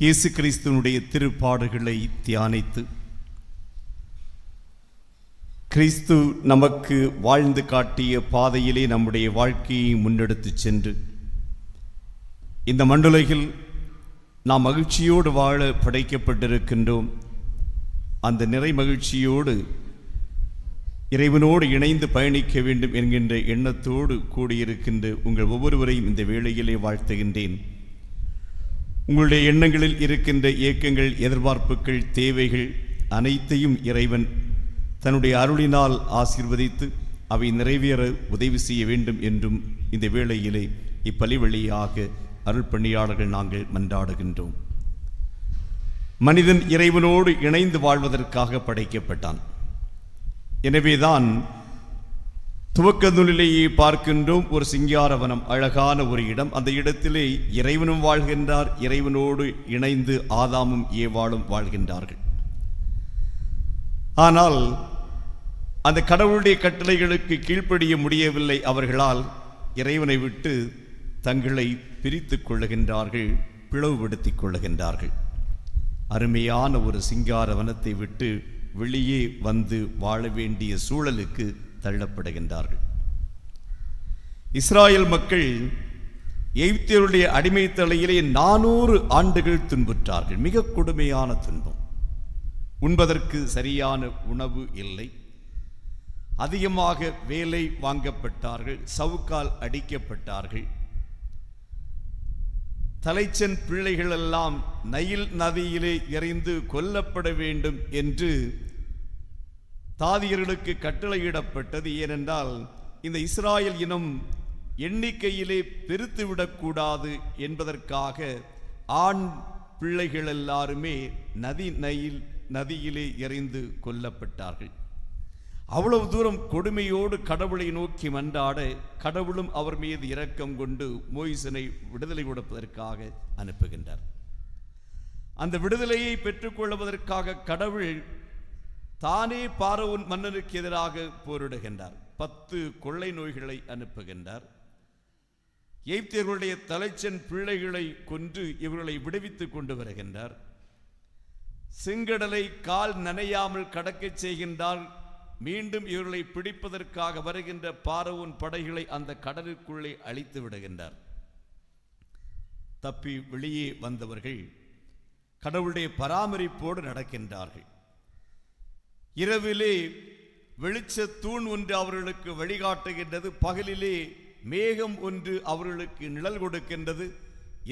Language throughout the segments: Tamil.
இயேசு கிறிஸ்துவனுடைய திருப்பாடுகளை தியானித்து கிறிஸ்து நமக்கு வாழ்ந்து காட்டிய பாதையிலே நம்முடைய வாழ்க்கையை முன்னெடுத்து சென்று இந்த மண்ணுலகில் நாம் மகிழ்ச்சியோடு வாழ படைக்கப்பட்டிருக்கின்றோம். அந்த நிறை மகிழ்ச்சியோடு இறைவனோடு இணைந்து பயணிக்க வேண்டும் என்கின்ற எண்ணத்தோடு கூடியிருக்கின்ற உங்கள் ஒவ்வொருவரையும் இந்த வேளையிலே வாழ்த்துகின்றேன். உங்களுடைய எண்ணங்களில் இருக்கின்ற ஏக்கங்கள், எதிர்பார்ப்புகள், தேவைகள் அனைத்தையும் இறைவன் தன்னுடைய அருளினால் ஆசீர்வதித்து அவை நிறைவேற உதவி செய்ய வேண்டும் என்றும் இந்த வேளையிலே இப்பலி வழியாக அருள் பணியாளர்கள் நாங்கள் மன்றாடுகின்றோம். மனிதன் இறைவனோடு இணைந்து வாழ்வதற்காக படைக்கப்பட்டான். எனவேதான் துவக்க நூலிலேயே பார்க்கின்றோம், ஒரு சிங்காரவனம், அழகான ஒரு இடம். அந்த இடத்திலே இறைவனும் வாழ்கின்றார், இறைவனோடு இணைந்து ஆதாமும் ஏவாளும் வாழ்கின்றார்கள். ஆனால் அந்த கடவுளுடைய கட்டளைகளுக்கு கீழ்ப்படிய முடியவில்லை. அவர்களால் இறைவனை விட்டு தங்களை பிரித்து கொள்ளுகின்றார்கள், பிளவுபடுத்திக் கொள்ளுகின்றார்கள். அருமையான ஒரு சிங்கார வனத்தை விட்டு வெளியே வந்து வாழ வேண்டிய சூழலுக்கு தள்ளப்படுகின்றார்கள். இஸ்ராயல் மக்கள் எகிப்தியருடைய அடிமை தலையிலே 400 ஆண்டுகள் துன்புற்றார்கள். மிக கொடுமையான துன்பம். உண்பதற்கு சரியான உணவு இல்லை. அதிகமாக வேலை வாங்கப்பட்டார்கள், சவுக்கால் அடிக்கப்பட்டார்கள். தலைச்சன் பிள்ளைகள் எல்லாம் நைல் நதியிலே எறிந்து கொல்லப்பட வேண்டும் என்று தாதியர்களுக்கு கட்டளையிடப்பட்டது. ஏனென்றால் இந்த இஸ்ராயல் இனம் எண்ணிக்கையிலே பெருத்துவிடக்கூடாது என்பதற்காக ஆண் பிள்ளைகள் எல்லாருமே நைல் நதியிலே எறிந்து கொல்லப்பட்டார்கள். அவ்வளவு தூரம் கொடுமையோடு கடவுளை நோக்கி மன்றாட கடவுளும் அவர் மீது இரக்கம் கொண்டு மோயிசனை விடுதலை கொடுப்பதற்காக அனுப்புகின்றார். அந்த விடுதலையை பெற்றுக்கொள்வதற்காக கடவுள் தானே பார்வோன் மன்னனுக்கு எதிராக போரிடுகின்றார். 10 கொள்ளை நோய்களை அனுப்புகின்றார். எகிப்தியர்களுடைய தலைச்சன் பிள்ளைகளை கொன்று இவர்களை விடுவித்துக் கொண்டு வருகின்றார். செங்கடலை கால் நனையாமல் கடக்க செய்கின்றார். மீண்டும் இவர்களை பிடிப்பதற்காக வருகின்ற பார்வோன் படைகளை அந்த கடலுக்குள்ளே அழித்து விடுகின்றார். தப்பி வெளியே வந்தவர்கள் கடவுளுடைய பராமரிப்போடு நடக்கின்றார்கள். இரவிலே வெளிச்ச தூண் ஒன்று அவர்களுக்கு வழிகாட்டுகின்றது. பகலிலே மேகம் ஒன்று அவர்களுக்கு நிழல் கொடுக்கின்றது.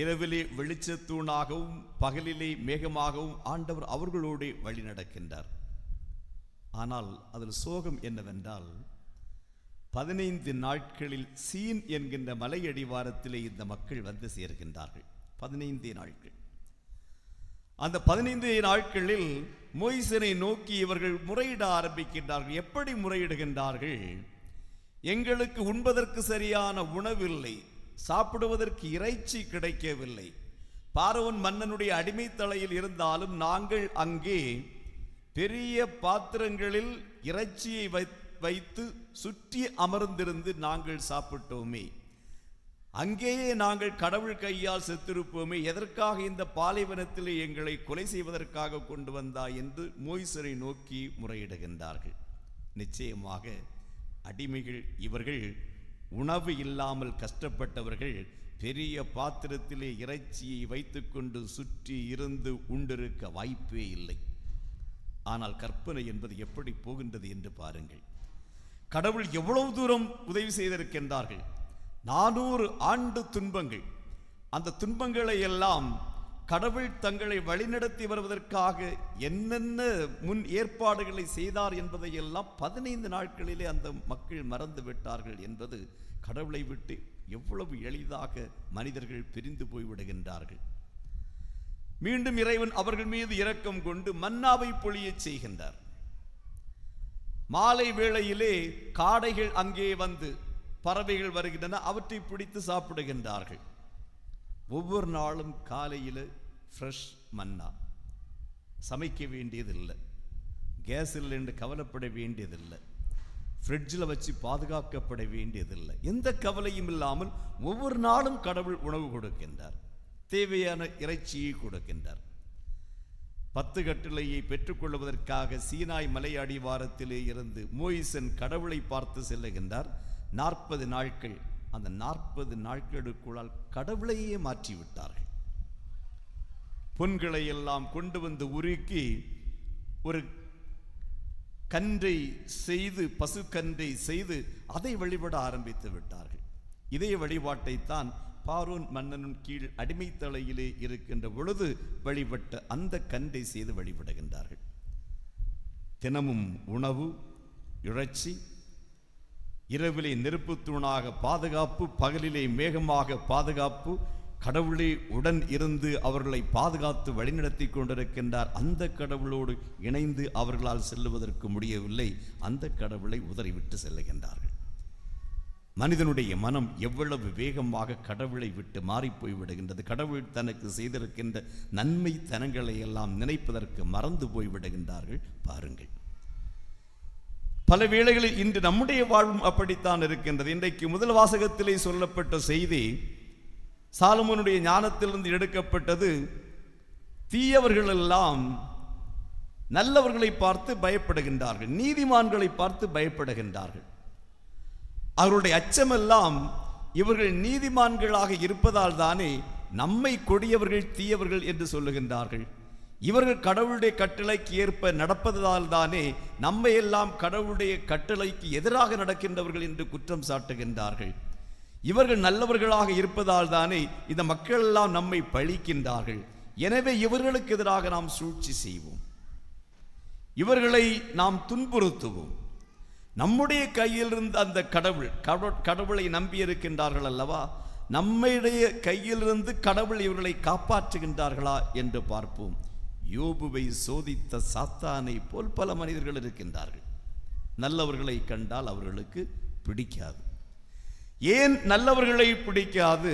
இரவிலே வெளிச்ச தூணாகவும் பகலிலே மேகமாகவும் ஆண்டவர் அவர்களோடு வழி நடக்கின்றார். ஆனால் அதில் சோகம் என்னவென்றால் 15 நாட்களில் சீன் என்கின்ற மலையடிவாரத்திலே இந்த மக்கள் வந்து சேர்கின்றார்கள். 15 நாட்கள். அந்த 15 நாட்களில் மோயிசனை நோக்கி இவர்கள் முறையிட ஆரம்பிக்கின்றார்கள். எப்படி முறையிடுகின்றார்கள்? எங்களுக்கு உண்பதற்கு சரியான உணவில்லை, சாப்பிடுவதற்கு இறைச்சி கிடைக்கவில்லை. பார்வோன் மன்னனுடைய அடிமை தலையில் இருந்தாலும் நாங்கள் அங்கே பெரிய பாத்திரங்களில் இறைச்சியை வைத்து சுற்றி அமர்ந்திருந்து நாங்கள் சாப்பிட்டோமே, அங்கேயே நாங்கள் கடவுள் கையால் செத்திருப்போமே, எதற்காக இந்த பாலைவனத்திலே எங்களை கொலை செய்வதற்காக கொண்டு வந்தாய் என்று மோயிசரை நோக்கி முறையிடுகின்றார்கள். நிச்சயமாக அடிமைகள் இவர்கள், உணவு இல்லாமல் கஷ்டப்பட்டவர்கள், பெரிய பாத்திரத்திலே இறைச்சியை வைத்துக்கொண்டு சுற்றி இருந்து உண்டிருக்க வாய்ப்பே இல்லை. ஆனால் கற்பனை என்பது எப்படி போகின்றது என்று பாருங்கள். கடவுள் எவ்வளவு தூரம் உதவி செய்திருக்கின்றார்கள். 400 ஆண்டு துன்பங்கள். அந்த துன்பங்களை எல்லாம் கடவுள் தங்களை வழிநடத்தி வருவதற்காக என்னென்ன முன் ஏற்பாடுகளை செய்தார் என்பதை எல்லாம் 15 நாட்களிலே அந்த மக்கள் மறந்து விட்டார்கள் என்பது கடவுளை விட்டு எவ்வளவு எளிதாக மனிதர்கள் பிரிந்து போய்விடுகின்றார்கள். மீண்டும் இறைவன் அவர்கள் மீது இரக்கம் கொண்டு மன்னாவை பொழியச் செய்கின்றார். மாலை வேளையிலே காடைகள் அங்கே வந்து, பறவைகள் வருகின்றன, அவற்றை பிடித்து சாப்பிடுகின்றார்கள். ஒவ்வொரு நாளும் காலையில் ஃப்ரெஷ் மன்னா. சமைக்க வேண்டியதில்லை, கேஸ் இல்லை என்று கவலைப்பட வேண்டியதில்லை. ஃப்ரிட்ஜில் வச்சு பாதுகாக்கப்பட வேண்டியதில்லை. எந்த கவலையும் இல்லாமல் ஒவ்வொரு நாளும் கடவுள் உணவு கொடுக்கின்றார், தேவையான இறைச்சியை கொடுக்கின்றார். 10 கட்டளையை பெற்றுக்கொள்வதற்காக சீனாய் மலை அடிவாரத்திலே இருந்து மோயிசன் கடவுளை பார்த்து செல்லுகின்றார். 40 நாட்கள், அந்த 40 நாட்களுக்குள்ளால் கடவுளையே மாற்றிவிட்டார்கள். பொன்களை எல்லாம் கொண்டு வந்து உருக்கி ஒரு கன்றை செய்து, பசு கன்றை செய்து அதை வழிபட ஆரம்பித்து விட்டார்கள். இதே வழிபாட்டைத்தான் பார்வோன் மன்னனின் கீழ் அடிமைத்தலையிலே இருக்கின்ற பொழுது வழிபட்ட அந்த கன்றை செய்து வழிபடுகின்றார்கள். தினமும் உணவு, இறைச்சி, இரவிலே நெருப்பு தூணாக பாதுகாப்பு, பகலிலே மேகமாக பாதுகாப்பு, கடவுளே உடன் இருந்து அவர்களை பாதுகாத்து வழிநடத்தி கொண்டிருக்கின்றார். அந்த கடவுளோடு இணைந்து அவர்களால் செல்லுவதற்கு முடியவில்லை, அந்த கடவுளை உதறிவிட்டு செல்லுகின்றார்கள். மனிதனுடைய மனம் எவ்வளவு வேகமாக கடவுளை விட்டு மாறி போய்விடுகின்றது. கடவுள் தனக்கு செய்திருக்கின்ற நன்மை தனங்களை எல்லாம் நினைப்பதற்கு மறந்து போய்விடுகின்றார்கள். பாருங்கள், பல வேளைகளில் இன்று நம்முடைய வாழ்வும் அப்படித்தான் இருக்கின்றது. இன்றைக்கு முதல் வாசகத்திலே சொல்லப்பட்ட செய்தி சாலமோனுடைய ஞானத்திலிருந்து எடுக்கப்பட்டது. தீயவர்கள் எல்லாம் நல்லவர்களை பார்த்து பயப்படுகின்றார்கள், நீதிமான்களை பார்த்து பயப்படுகின்றார்கள். அவருடைய அச்சமெல்லாம் இவர்கள் நீதிமான்களாக இருப்பதால் தானே நம்மை கொடியவர்கள் தீயவர்கள் என்று சொல்லுகின்றார்கள். இவர்கள் கடவுளுடைய கட்டளைக்கு ஏற்ப நடப்பதால் தானே நம்மை எல்லாம் கடவுளுடைய கட்டளைக்கு எதிராக நடக்கின்றவர்கள் என்று குற்றம் சாட்டுகின்றார்கள். இவர்கள் நல்லவர்களாக இருப்பதால் தானே இந்த மக்கள் எல்லாம் நம்மை பழிக்கின்றார்கள். எனவே இவர்களுக்கு எதிராக நாம் சூழ்ச்சி செய்வோம், இவர்களை நாம் துன்புறுத்துவோம். நம்முடைய கையிலிருந்து அந்த கடவுளை நம்பி இருக்கின்றார்கள் அல்லவா, நம்முடைய கையிலிருந்து கடவுள் இவர்களை காப்பாற்றுகின்றார்களா என்று பார்ப்போம். யோபுவை சோதித்த சாத்தானை போல் பல மனிதர்கள் இருக்கின்றார்கள். நல்லவர்களை கண்டால் அவர்களுக்கு பிடிக்காது. ஏன் நல்லவர்களை பிடிக்காது?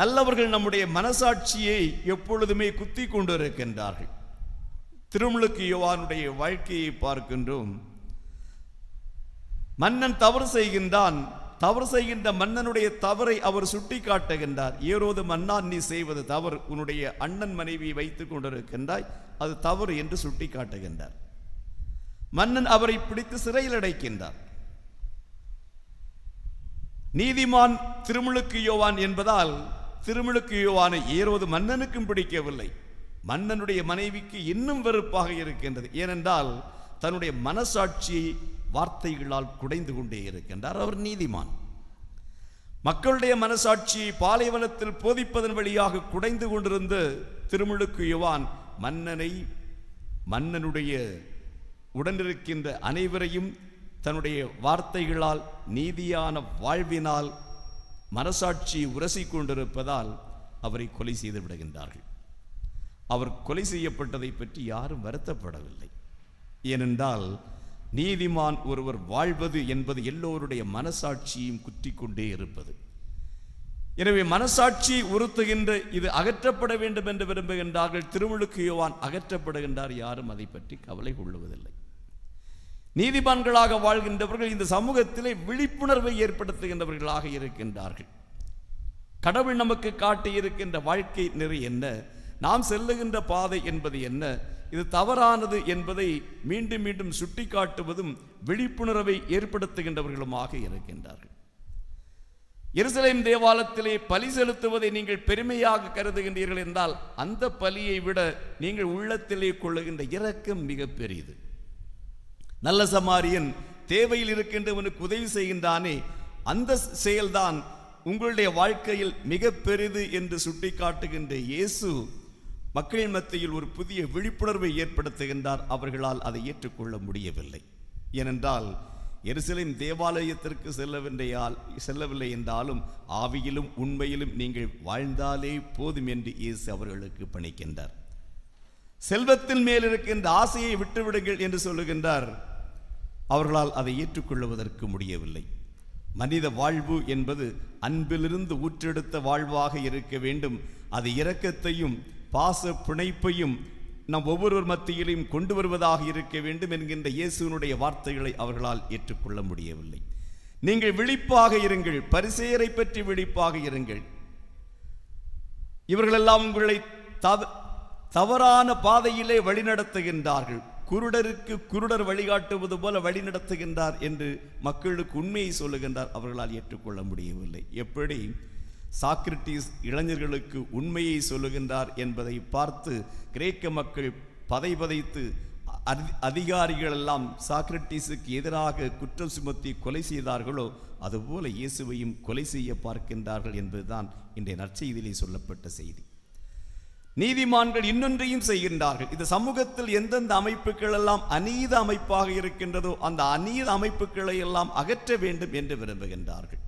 நல்லவர்கள் நம்முடைய மனசாட்சியை எப்பொழுதுமே குத்தி கொண்டிருக்கின்றார்கள். திருமுழுக்கு யோவானுடைய வாழ்க்கையை பார்க்கின்றோம். மன்னன் தவறு செய்கின்றான். தவறு செய்கின்ற மன்னனுடைய தவறை அவர் சுட்டி காட்டுகின்றார். ஏரோது மன்னா, நீ செய்வது தவறு, உன்னுடைய அண்ணன் மனைவியை வைத்துக் கொண்டிருக்கின்றாய், அது தவறு என்று சுட்டி காட்டுகின்றார். மன்னன் அவரை பிடித்து சிறையில் அடைக்கின்றார். நீதிமான் திருமுழுக்கு யோவான் என்பதால் திருமுழுக்கு யோவானை ஏரோது மன்னனுக்கும் பிடிக்கவில்லை, மன்னனுடைய மனைவிக்கு இன்னும் வெறுப்பாக இருக்கின்றது. ஏனென்றால் தன்னுடைய மனசாட்சியை வார்த்தைகளால் குடைந்து கொண்டே இருக்கின்றார். அவர் நீதிமான். மக்களுடைய மனசாட்சியை பாலைவனத்தில் போதிப்பதன் வழியாக குடைந்து கொண்டிருந்த திருமுழுக்கு யோவான் மன்னனை, மன்னனுடைய உடனிருக்கின்ற அனைவரையும் தன்னுடைய வார்த்தைகளால், நீதியான வாழ்வினால் மனசாட்சியை உரசி கொண்டிருப்பதால் அவரை கொலை செய்து விடுகின்றார்கள். அவர் கொலை செய்யப்பட்டதை பற்றி யாரும் வருத்தப்படவில்லை. ஏனென்றால் நீதிமான் ஒருவர் வாழ்வது என்பது எல்லோருடைய மனசாட்சியும் குற்றிக் கொண்டே இருப்பது. எனவே மனசாட்சி உறுத்துகின்ற இது அகற்றப்பட வேண்டும் என்று விரும்புகின்றார்கள். திருமுழுக்கு யோவான் அகற்றப்படுகின்றார், யாரும் அதை பற்றி கவலை கொள்ளுவதில்லை. நீதிமான்களாக வாழ்கின்றவர்கள் இந்த சமூகத்திலே விழிப்புணர்வை ஏற்படுத்துகின்றவர்களாக இருக்கின்றார்கள். கடவுள் நமக்கு காட்டி இருக்கின்ற வாழ்க்கை நெறி என்ன, நாம் செல்லுகின்ற பாதை என்பது என்ன, இது தவறானது என்பதை மீண்டும் மீண்டும் சுட்டி காட்டுவதும் விழிப்புணர்வை ஏற்படுத்துகின்றவர்களுமாக இருக்கின்றார்கள். எருசலேம் தேவாலயத்திலே பலி செலுத்துவதை நீங்கள் பெருமையாக கருதுகின்றீர்கள் என்றால் அந்த பலியை விட நீங்கள் உள்ளத்திலே கொள்ளுகின்ற இரக்கம் மிக பெரியது. நல்ல சமாரியன் தேவையில் இருக்கின்றவனுக்கு உதவி செய்கின்றானே, அந்த செயல்தான் உங்களுடைய வாழ்க்கையில் மிக பெரிது என்று சுட்டி காட்டுகின்ற இயேசு மக்கள் மத்தியில் ஒரு புதிய விழிப்புணர்வை ஏற்படுத்துகின்றார். அவர்களால் அதை ஏற்றுக்கொள்ள முடியவில்லை. ஏனென்றால் எருசலேம் தேவாலயத்திற்கு செல்லவில்லை என்றாலும் ஆவியிலும் உண்மையிலும் நீங்கள் வாழ்ந்தாலே போதும் என்று இயேசு அவர்களுக்கு பணிக்கின்றார். செல்வத்தின் மேல் இருக்கின்ற ஆசையை விட்டுவிடுங்கள் என்று சொல்லுகின்றார். அவர்களால் அதை ஏற்றுக்கொள்வதற்கு முடியவில்லை. மனித வாழ்வு என்பது அன்பிலிருந்து ஊற்றெடுத்த வாழ்வாக இருக்க வேண்டும். அது இரக்கத்தையும் பாச பிணைப்பையும் நம் ஒவ்வொருவர் மத்தியிலையும் கொண்டு வருவதாக இருக்க வேண்டும் என்கின்ற இயேசுவினுடைய வார்த்தைகளை அவர்களால் ஏற்றுக்கொள்ள முடியவில்லை. நீங்கள் விழிப்பாக இருங்கள், பரிசேயரை பற்றி விழிப்பாக இருங்கள், இவர்களெல்லாம் உங்களை தவறான பாதையிலே வழிநடத்துகின்றார்கள், குருடருக்கு குருடர் வழிகாட்டுவது போல வழிநடத்துகின்றார் என்று மக்களுக்கு உண்மையை சொல்லுகின்றார். அவர்களால் ஏற்றுக்கொள்ள முடியவில்லை. எப்படி சாக்ரட்டிஸ் இளைஞர்களுக்கு உண்மையை சொல்லுகின்றார் என்பதை பார்த்து கிரேக்க மக்கள் பதைத்து அதிகாரிகள் எல்லாம் சாக்ரட்டிஸுக்கு எதிராக குற்றம் சுமத்தி கொலை செய்தார்களோ அதுபோல இயேசுவையும் கொலை செய்ய பார்க்கின்றார்கள் என்பதுதான் இன்றைய நற்செய்தியிலே சொல்லப்பட்ட செய்தி. நீதிமான்கள் இன்னொன்றையும் செய்கின்றார்கள். இந்த சமூகத்தில் எந்தெந்த அமைப்புகள் எல்லாம் அநீத அமைப்பாக இருக்கின்றதோ அந்த அநீத அமைப்புகளை எல்லாம் அகற்ற வேண்டும் என்று விரும்புகின்றார்கள்.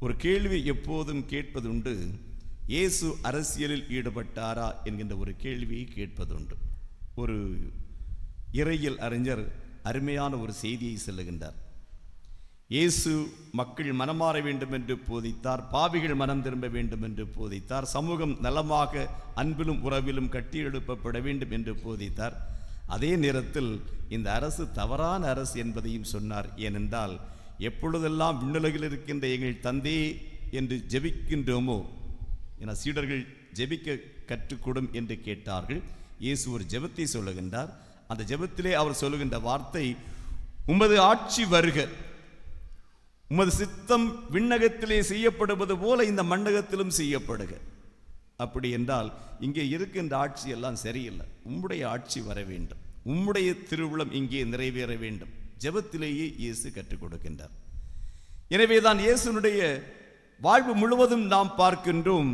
ஒரு கேள்வி எப்போதும் கேட்பதுண்டு, இயேசு அரசியலில் ஈடுபட்டாரா என்கின்ற ஒரு கேள்வியை கேட்பதுண்டு. ஒரு இறையியல் அறிஞர் அருமையான ஒரு செய்தியை சொல்லுகின்றார். இயேசு மக்கள் மனமாற வேண்டும் என்று போதித்தார், பாவிகள் மனம் திரும்ப வேண்டும் என்று போதித்தார், சமூகம் நலமாக அன்பிலும் உறவிலும் கட்டி எழுப்பப்பட வேண்டும் என்று போதித்தார். அதே நேரத்தில் இந்த அரசு தவறான அரசு என்பதையும் சொன்னார். ஏனென்றால் எப்பொழுதெல்லாம் விண்ணுலகில் இருக்கின்ற எங்கள் தந்தை என்று ஜெபிக்கின்றோமோ, என சீடர்கள் ஜெபிக்க கற்றுக்கொடும் என்று கேட்டார்கள். இயேசு ஒரு ஜெபத்தை சொல்லுகின்றார். அந்த ஜெபத்திலே அவர் சொல்லுகின்ற வார்த்தை, உமது ஆட்சி வருக, உமது சித்தம் விண்ணகத்திலே செய்யப்படுவது போல இந்த மண்ணகத்திலும் செய்யப்படுக. அப்படி என்றால் இங்கே இருக்கின்ற ஆட்சி எல்லாம் சரியில்லை, உம்முடைய ஆட்சி வர வேண்டும், உம்முடைய திருவுளம் இங்கே நிறைவேற வேண்டும். ஜெபத்திலேயே இயேசு கற்றுக் கொடுக்கின்றார். எனவேதான் இயேசுனுடைய வாழ்வு முழுவதும் நாம் பார்க்கின்றோம்,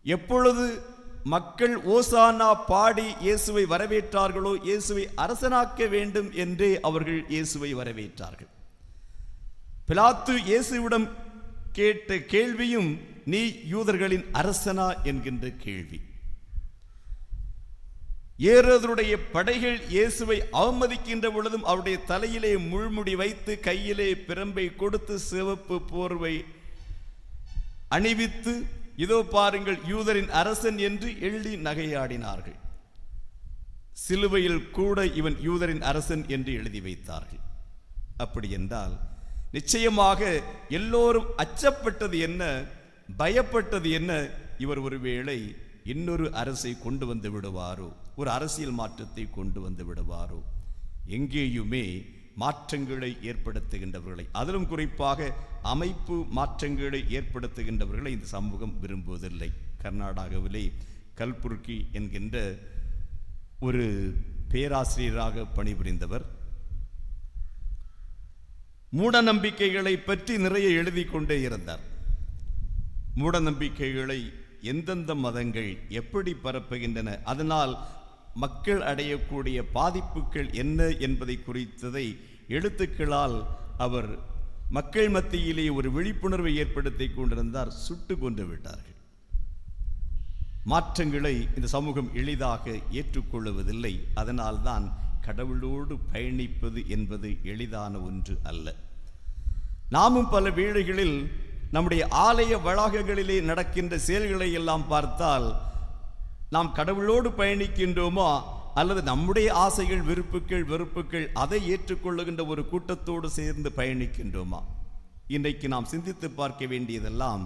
எப்பொழுது மக்கள் ஓசானா பாடி இயேசுவை வரவேற்றார்களோ, இயேசுவை அரசனாக்க வேண்டும் என்றே அவர்கள் இயேசுவை வரவேற்றார்கள். பிலாத்து இயேசுவிடம் கேட்ட கேள்வியும் நீ யூதர்களின் அரசனா என்கின்ற கேள்வி. ஏரோதுடைய படைகள் இயேசுவை அவமதிக்கின்ற பொழுதும் அவருடைய தலையிலே முள்முடி வைத்து கையிலே பிரம்பை கொடுத்து சிவப்பு போர்வை அணிவித்து இதோ பாருங்கள் யூதரின் அரசன் என்று எள்ளி நகையாடினார்கள். சிலுவையில் கூட இவன் யூதரின் அரசன் என்று எழுதி வைத்தார்கள். அப்படி என்றால் நிச்சயமாக எல்லோரும் அச்சப்பட்டது என்ன, பயப்பட்டது என்ன, இவர் ஒருவேளை இன்னொரு அரசை கொண்டு வந்து விடுவாரோ, ஒரு அரசியல் மாற்றத்தை கொண்டு வந்து விடுவாரோ. எங்கேயுமே மாற்றங்களை ஏற்படுத்துகின்றவர்களை, அதிலும் குறிப்பாக அமைப்பு மாற்றங்களை ஏற்படுத்துகின்றவர்களை இந்த சமூகம் விரும்புவதில்லை. கர்நாடகாவிலே கல்புர்கி என்கின்ற ஒரு பேராசிரியராக பணிபுரிந்தவர் மூட நம்பிக்கைகளை பற்றி நிறைய எழுதி கொண்டே இருந்தார். மூட நம்பிக்கைகளை எந்தெந்த மதங்கள் எப்படி பரப்புகின்றன, அதனால் மக்கள் அடையக்கூடிய பாதிப்புகள் என்ன என்பதை குறித்ததை எழுத்துக்களால் அவர் மக்கள் மத்தியிலே ஒரு விழிப்புணர்வை ஏற்படுத்தி கொண்டிருந்தார். சுட்டு கொண்டு விட்டார்கள். மாற்றங்களை இந்த சமூகம் எளிதாக ஏற்றுக்கொள்வதில்லை. அதனால்தான் கடவுளோடு பயணிப்பது என்பது எளிதான ஒன்று அல்ல. நாமும் பல வேளைகளில் நம்முடைய ஆலய வளாகங்களிலே நடக்கின்ற செயல்களை எல்லாம் பார்த்தால் நாம் கடவுளோடு பயணிக்கின்றோமா அல்லது நம்முடைய ஆசைகள் வெறுப்புகள் அதை ஏற்றுக்கொள்ளுகின்ற ஒரு கூட்டத்தோடு சேர்ந்து பயணிக்கின்றோமா? இன்றைக்கு நாம் சிந்தித்து பார்க்க வேண்டியதெல்லாம்,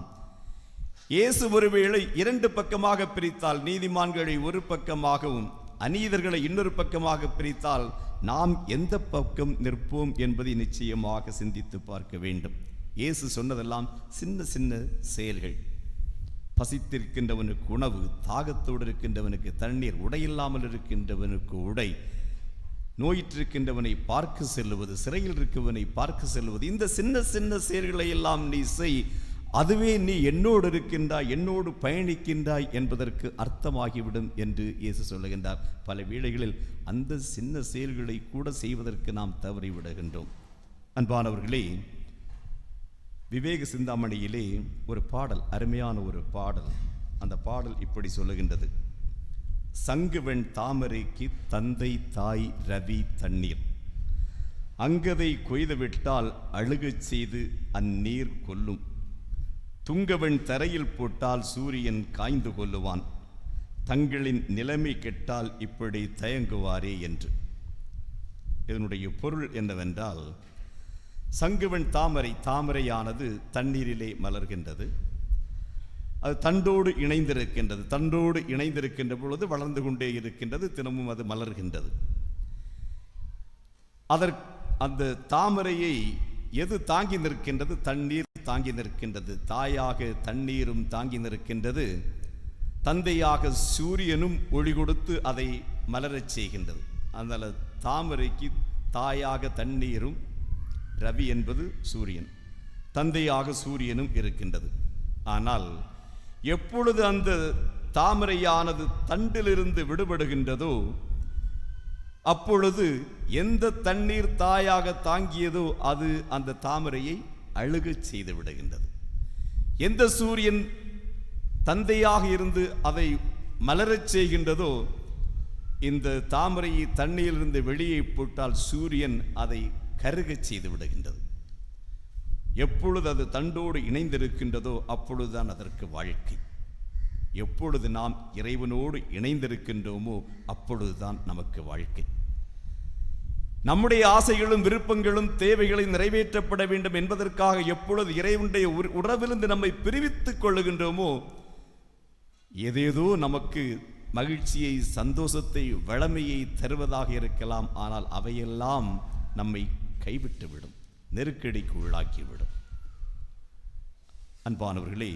இயேசு ஒருவேளை இரண்டு பக்கமாக பிரித்தால், நீதிமான்களை ஒரு பக்கமாகவும் அநீதர்களை இன்னொரு பக்கமாக பிரித்தால் நாம் எந்த பக்கம் நிற்போம் என்பதை நிச்சயமாக சிந்தித்து பார்க்க வேண்டும். இயேசு சொன்னதெல்லாம் சின்ன சின்ன செயல்கள். பசித்திருக்கின்றவனுக்கு உணவு, தாகத்தோடு இருக்கின்றவனுக்கு தண்ணீர், உடையில்லாமல் இருக்கின்றவனுக்கு உடை, நோயிற்றிருக்கின்றவனை பார்க்க செல்லுவது, சிறையில் இருக்கவனை பார்க்க செல்வது, இந்த சின்ன சின்ன செயல்களை எல்லாம் நீ செய், அதுவே நீ என்னோடு இருக்கின்றாய், என்னோடு பயணிக்கின்றாய் என்பதற்கு அர்த்தமாகிவிடும் என்று இயேசு சொல்லுகின்றார். பல வேளைகளில் அந்த சின்ன செயல்களை கூட செய்வதற்கு நாம் தவறிவிடுகின்றோம். அன்பானவர்களே, விவேக சிந்தாமணியிலே ஒரு பாடல், அருமையான ஒரு பாடல். அந்த பாடல் இப்படி சொல்லுகின்றது: சங்குவெண் தாமரைக்கு தந்தை தாய் ரவி தண்ணீர், அங்கதை கொய்துவிட்டால் அழுகச் செய்து அந்நீர் கொல்லும், துங்கவன் தரையில் போட்டால் சூரியன் காய்ந்து கொள்ளுவான், தங்களின் நிலைமை கெட்டால் இப்படி தயங்குவாரே என்று. இதனுடைய பொருள் என்னவென்றால், சங்குவன் தாமரையானது தண்ணீரிலே மலர்கின்றது. அது தண்டோடு இணைந்திருக்கின்றது. தண்டோடு இணைந்திருக்கின்ற பொழுது வளர்ந்து கொண்டே இருக்கின்றது. தினமும் அது மலர்கின்றது. அந்த தாமரையை எது தாங்கி நிற்கின்றது? தண்ணீர் தாங்கி நிற்கின்றது. தாயாக தண்ணீரும் தாங்கி நிற்கின்றது. தந்தையாக சூரியனும் ஒளி கொடுத்து அதை மலரச் செய்கின்றது. அதனால் தாமரைக்கு தாயாக தண்ணீரும், ரவி என்பது சூரியன், தந்தையாக சூரியனும் இருக்கின்றது. ஆனால் எப்பொழுது அந்த தாமரையானது தண்டிலிருந்து விடுபடுகின்றதோ அப்பொழுது எந்த தண்ணீர் தாயாக தாங்கியதோ அது அந்த தாமரையை அழுகச் செய்து விடுகின்றது. எந்த சூரியன் தந்தையாக இருந்து அதை மலரச் செய்கின்றதோ, இந்த தாமரையை தண்ணீரிலிருந்து வெளியே போட்டால் சூரியன் அதை கருகச் செய்து விடுகின்றது. எப்பொழுது அது தண்டோடு இணைந்திருக்கின்றதோ அப்பொழுதுதான் அதற்கு வாழ்க்கை. எப்பொழுது நாம் இறைவனோடு இணைந்திருக்கின்றோமோ அப்பொழுதுதான் நமக்கு வாழ்க்கை. நம்முடைய ஆசைகளும் விருப்பங்களும் தேவைகளை நிறைவேற்றப்பட வேண்டும் என்பதற்காக எப்பொழுது இறைவனுடைய உறவிலிருந்து நம்மை பிரிவித்துக் கொள்ளுகின்றோமோ, ஏதேதோ நமக்கு மகிழ்ச்சியை, சந்தோஷத்தை, வளமையை தருவதாக இருக்கலாம். ஆனால் அவையெல்லாம் நம்மை கைவிட்டுவிடும், நெருக்கடிக்கு உள்ளாக்கிவிடும். அன்பானவர்களே,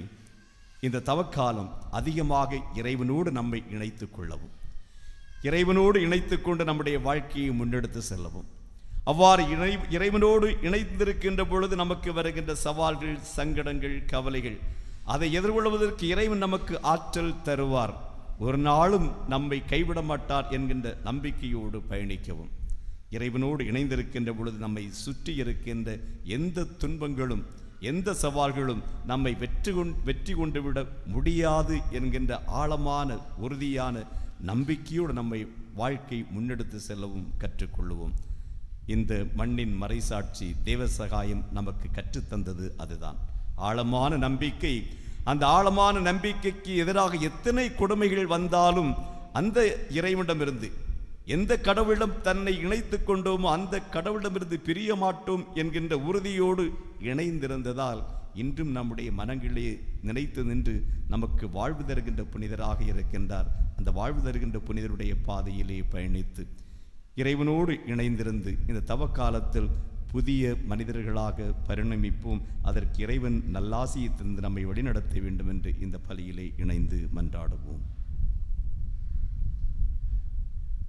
இந்த தவக்காலம் அதிகமாக இறைவனோடு நம்மை இணைத்துக் கொள்ளவும், இறைவனோடு இணைத்துக் கொண்டு நம்முடைய வாழ்க்கையை முன்னெடுத்து செல்லவும். அவ்வாறு இறைவனோடு இணைந்திருக்கின்ற பொழுது நமக்கு வருகின்ற சவால்கள், சங்கடங்கள், கவலைகள், அதை எதிர்கொள்வதற்கு இறைவன் நமக்கு ஆற்றல் தருவார். ஒரு நாளும் நம்மை கைவிட மாட்டார் என்கின்ற நம்பிக்கையோடு பயணிக்கவும். இறைவனோடு இணைந்திருக்கின்ற பொழுது நம்மை சுற்றி இருக்கின்ற எந்த துன்பங்களும், எந்த சவால்களும் நம்மை வெற்றி கொண்டு விட முடியாது என்கின்ற ஆழமான, உறுதியான நம்பிக்கையோடு நம்மை வாழ்க்கை முன்னெடுத்து செல்லவும் கற்றுக்கொள்ளுவோம். இந்த மண்ணின் மறைசாட்சி தேவசகாயம் நமக்கு கற்றுத்தந்தது அதுதான், ஆழமான நம்பிக்கை. அந்த ஆழமான நம்பிக்கைக்கு எதிராக எத்தனை கொடுமைகள் வந்தாலும் அந்த இறைவனிடமிருந்து, எந்த கடவுளிடம் தன்னை இணைத்துக் கொண்டோமோ அந்த கடவுளிடமிருந்து பிரிய மாட்டோம் என்கின்ற உறுதியோடு இணைந்திருந்ததால் இன்றும் நம்முடைய மனங்களே நினைத்து நின்று நமக்கு வாழ்வு தருகின்ற புனிதராக இருக்கின்றார். அந்த வாழ்வு தருகின்ற புனிதருடைய பாதையிலே பயணித்து இறைவனோடு இணைந்திருந்து இந்த தவக்காலத்தில் புதிய மனிதர்களாக பரிணமிப்போம். அதற்கு இறைவன் நல்லாசியை தந்து நம்மை வழிநடத்த வேண்டும் என்று இந்த பலியிலே இணைந்து மன்றாடுவோம்.